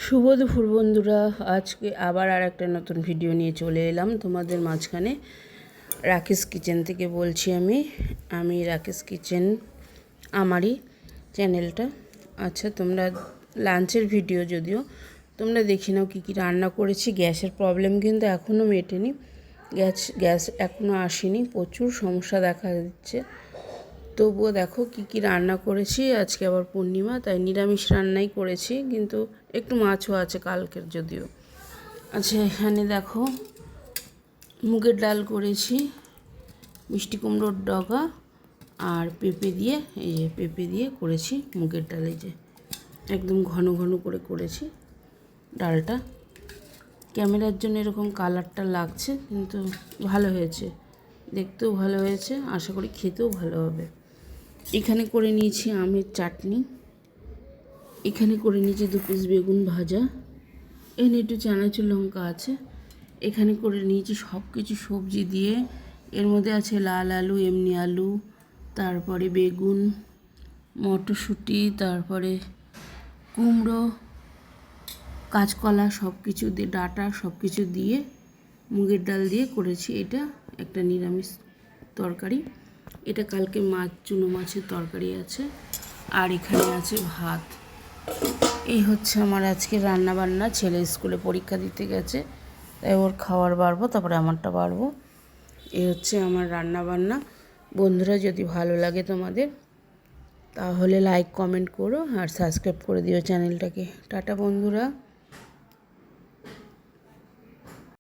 শুভ দুপুর বন্ধুরা, আজকে আবার আর একটা নতুন ভিডিও নিয়ে চলে এলাম তোমাদের মাঝখানে। রাকেশ কিচেন থেকে বলছি আমি রাকেশ কিচেন, আমারই চ্যানেলটা। আচ্ছা, তোমরা লাঞ্চের ভিডিও যদিও তোমরা দেখে নাও কী কী রান্না করেছি। গ্যাসের প্রবলেম কিন্তু এখনও মেটেনি, গ্যাস এখনও আসেনি, প্রচুর সমস্যা দেখা দিচ্ছে। তবুও দেখো কী কী রান্না করেছি। আজকে আবার পূর্ণিমা, তাই নিরামিষ রান্নাই করেছি, কিন্তু একটু মাছও আছে কালকের যদিও। আচ্ছা, এখানে দেখো মুগের ডাল করেছি, মিষ্টি কুমড়োর ডগা আর পেঁপে দিয়ে, এই যে পেঁপে দিয়ে করেছি মুগের ডাল। এই যে একদম ঘন ঘন করে করেছি ডালটা। ক্যামেরার জন্য এরকম কালারটা লাগছে, কিন্তু ভালো হয়েছে, দেখতেও ভালো হয়েছে, আশা করি খেতেও ভালো হবে। এখানে করে নিয়েছি আমের চাটনি, এখানে করে নিয়েছি 2 পিস বেগুন ভাজা, এখানে একটু চানাচুর লঙ্কা আছে, এখানে করে নিয়েছি সব কিছু সবজি দিয়ে। এর মধ্যে আছে লাল আলু, এমনি আলু, তারপরে বেগুন, মটরশুঁটি, তারপরে কুমড়ো, কাঁচকলা, সব কিছু দিয়ে, ডাঁটা, সব কিছু দিয়ে মুগের ডাল দিয়ে করেছি। এটা একটা নিরামিষ তরকারি। এটা কালকে চুনো মাছের তরকারি আছে, আর এখানে আছে ভাত। এই হচ্ছে আমার আজকে রান্না বান্না। ছেলে স্কুলে পরীক্ষা দিতে গেছে, তাই ওর খাবার বাড়বো, তারপরে আমারটা বাড়বো। এই হচ্ছে আমার রান্না বান্না। বন্ধুরা, যদি ভালো লাগে তোমাদের তাহলে লাইক কমেন্ট করো আর সাবস্ক্রাইব করে দিও চ্যানেলটাকে। টাটা বন্ধুরা।